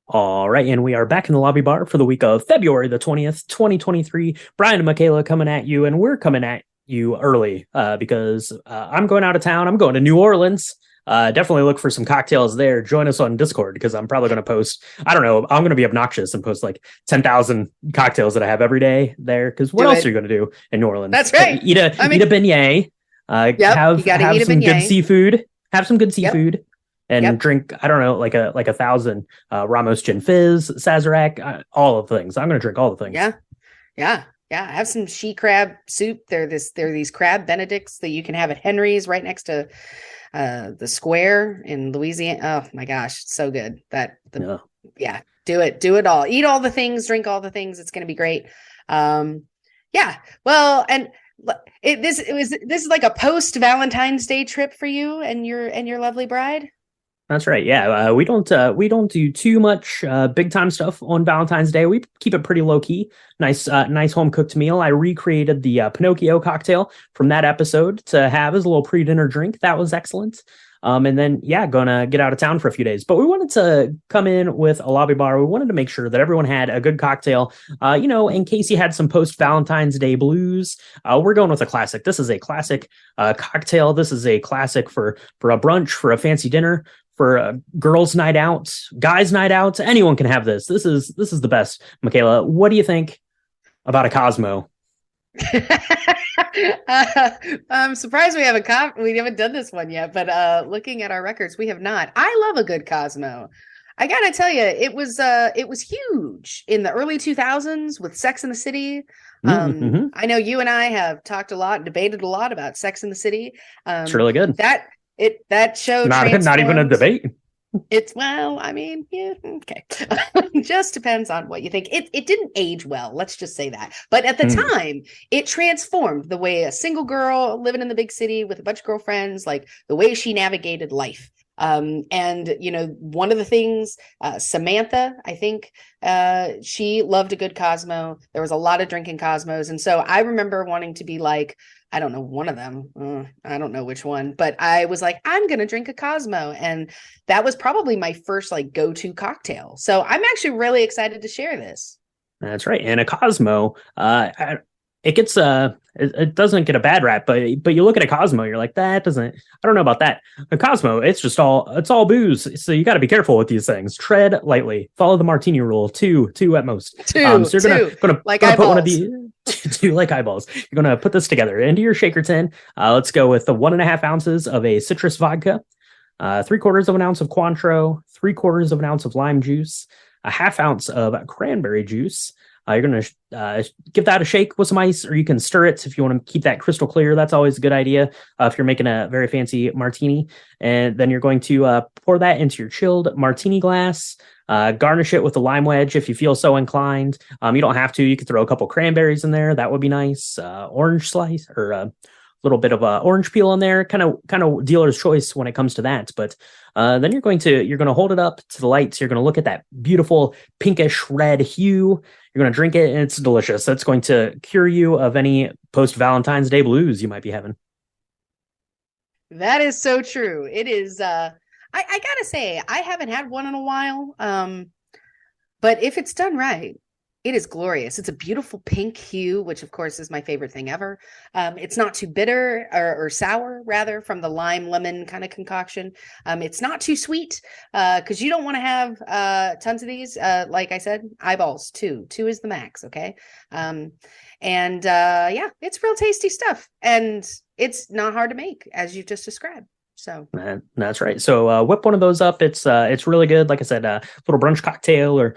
All right, and we are back in the lobby bar for the week of February the 20th, 2023. Brian and Michaela coming at you, and we're coming at you early because I'm going out of town. I'm going to New Orleans. Definitely look for some cocktails there. Join us on Discord because I'm probably going to post, I don't know, I'm going to be obnoxious and post like 10,000 cocktails that I have every day there because what Do else are it. you going to do in New Orleans? That's right. Eat a, I eat a mean, beignet, yep, you got to have eat a some good beignet. seafood, have some good Yep, seafood and yep. drink, I don't know, like a thousand Ramos Gin Fizz, Sazerac, all of the things. I'm going to drink all the things. Yeah, yeah, yeah. Have some she crab soup. They're these crab Benedicts that you can have at Henry's right next to the square in Louisiana. Oh my gosh, it's so good. Yeah. Yeah, do it all. Eat all the things, drink all the things. It's gonna be great. Yeah. Well, and this is like a post Valentine's Day trip for you and your lovely bride. That's right. Yeah, we don't do too much big time stuff on Valentine's Day. We keep it pretty low key. Nice home cooked meal. I recreated the Pinocchio cocktail from that episode to have as a little pre dinner drink. That was excellent. And then yeah, gonna get out of town for a few days. But we wanted to come in with a lobby bar. We wanted to make sure that everyone had a good cocktail. In case you had some post Valentine's Day blues. We're going with a classic. This is a classic cocktail. This is a classic for a brunch, for a fancy dinner, for a girls' night out, guys' night out. Anyone can have this. This is the best. Michaela, what do you think about a Cosmo? I'm surprised we haven't done this one yet, but looking at our records, we have not. I love a good Cosmo. I gotta tell you, it was huge in the early 2000s with Sex in the City. Mm-hmm. I know you and I have talked a lot, debated a lot about Sex in the City. It's really good. That show Not even a transformed. debate. It's well, I mean, yeah, okay. Just depends on what you think. It didn't age well, let's just say that. But at the Mm. time, it transformed the way a single girl living in the big city with a bunch of girlfriends, like the way she navigated life. And one of the things, Samantha, I think, she loved a good Cosmo. There was a lot of drinking Cosmos, and so I remember wanting to be like, I don't know, one of them. I don't know which one, but I was like, I'm going to drink a Cosmo. And that was probably my first like go-to cocktail. So I'm actually really excited to share this. That's right. And a Cosmo, it gets it doesn't get a bad rap, but you look at a Cosmo, you're like, that doesn't, I don't know about that. A Cosmo, it's all booze. So you got to be careful with these things. Tread lightly. Follow the martini rule. Two at most. So you're gonna put one of Eyeballs. the two like eyeballs. You're gonna put this together into your shaker tin. Let's go with the 1.5 ounces of a citrus vodka, 3/4 of an ounce of Cointreau, 3/4 of an ounce of lime juice, a half ounce of cranberry juice. You're going to give that a shake with some ice, or you can stir it if you want to keep that crystal clear. That's always a good idea if you're making a very fancy martini. And then you're going to pour that into your chilled martini glass. Garnish it with a lime wedge if you feel so inclined. You don't have to. You could throw a couple cranberries in there. That would be nice. Orange slice or a little bit of orange peel in there. Kind of dealer's choice when it comes to that. But then you're going to hold it up to the lights. You're going to look at that beautiful pinkish red hue. You're going to drink it, and it's delicious. That's going to cure you of any post Valentine's Day blues you might be having. That is so true. It is. I gotta say, I haven't had one in a while. But if it's done right, it is glorious. It's a beautiful pink hue, which of course is my favorite thing ever. It's not too bitter or sour, rather, from the lime lemon kind of concoction. It's not too sweet because you don't want to have tons of these. Like I said, eyeballs, two is the max. Okay. Yeah, it's real tasty stuff. And it's not hard to make, as you've just described. So That's right. So whip one of those up. It's really good. Like I said, a little brunch cocktail or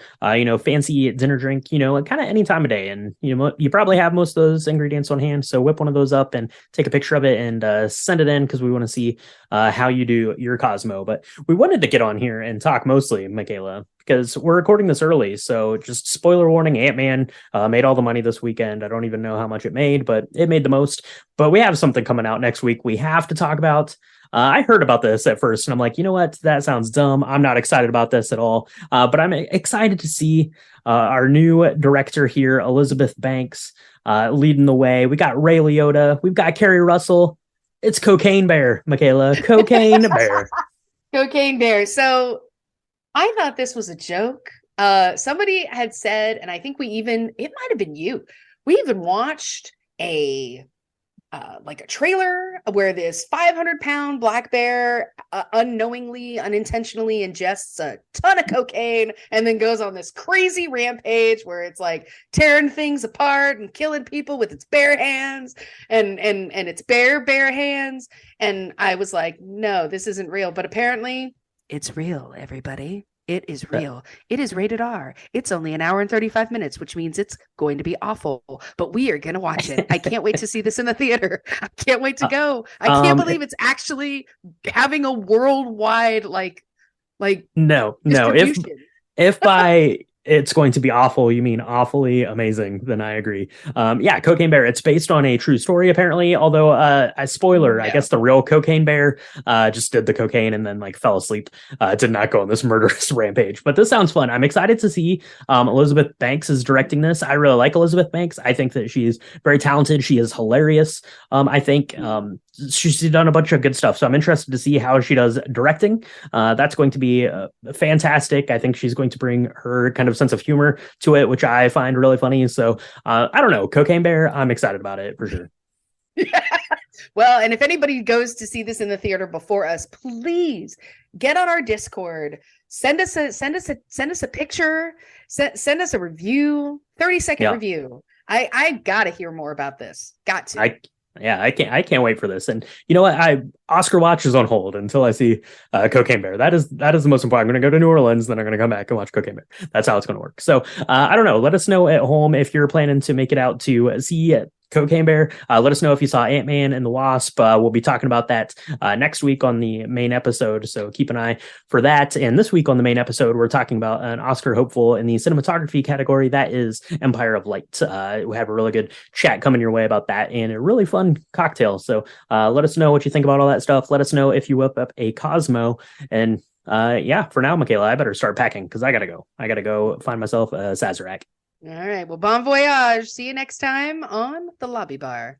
fancy dinner drink. Kind of any time of day. And you probably have most of those ingredients on hand. So whip one of those up and take a picture of it and send it in because we want to see how you do your Cosmo. But we wanted to get on here and talk mostly, Michaela, because we're recording this early. So just spoiler warning: Ant-Man made all the money this weekend. I don't even know how much it made, but it made the most. But we have something coming out next week we have to talk about. I heard about this at first, and I'm like, you know what? That sounds dumb. I'm not excited about this at all. But I'm excited to see our new director here, Elizabeth Banks, leading the way. We got Ray Liotta. We've got Kerry Russell. It's Cocaine Bear, Michaela. Cocaine Bear. Cocaine Bear. So I thought this was a joke somebody had said, and I think it might have been you. We even watched a like a trailer where this 500-pound black bear unintentionally ingests a ton of cocaine and then goes on this crazy rampage where it's like tearing things apart and killing people with its bare hands and its bare hands. And I was like, no, this isn't real. But apparently it's real, everybody. It is real. It is rated R. It's only an hour and 35 minutes, which means it's going to be awful, but we are going to watch it. I can't wait to see this in the theater. I can't wait to go. I can't believe it's actually having a worldwide like no. If by it's going to be awful, you mean awfully amazing, then I agree. Yeah, Cocaine Bear, it's based on a true story, apparently, although a spoiler, no. I guess the real Cocaine Bear just did the cocaine and then like fell asleep, did not go on this murderous rampage. But this sounds fun. I'm excited to see Elizabeth Banks is directing this. I really like Elizabeth Banks. I think that she's very talented. She is hilarious. I think she's done a bunch of good stuff, so I'm interested to see how she does directing. That's going to be fantastic. I think she's going to bring her kind of sense of humor to it, which I find really funny. So I don't know, Cocaine Bear, I'm excited about it for sure. Yeah. Well, and if anybody goes to see this in the theater before us, please get on our Discord. Send us a picture. Send us a review. 30-second review. I gotta hear more about this. Got to. I can't wait for this. And you know what? Oscar watch is on hold until I see Cocaine Bear. That is the most important. I'm going to go to New Orleans, then I'm going to come back and watch Cocaine Bear. That's how it's going to work. So I don't know. Let us know at home if you're planning to make it out to see Cocaine Bear. Let us know if you saw Ant-Man and the Wasp. We'll be talking about that next week on the main episode, so keep an eye for that. And this week on the main episode, we're talking about an Oscar hopeful in the cinematography category. That is Empire of Light. We have a really good chat coming your way about that and a really fun cocktail. So let us know what you think about all that stuff. Let us know if you whip up a Cosmo. And for now, Michaela, I better start packing because I gotta go find myself a Sazerac. All right. Well, bon voyage. See you next time on the Lobby Bar.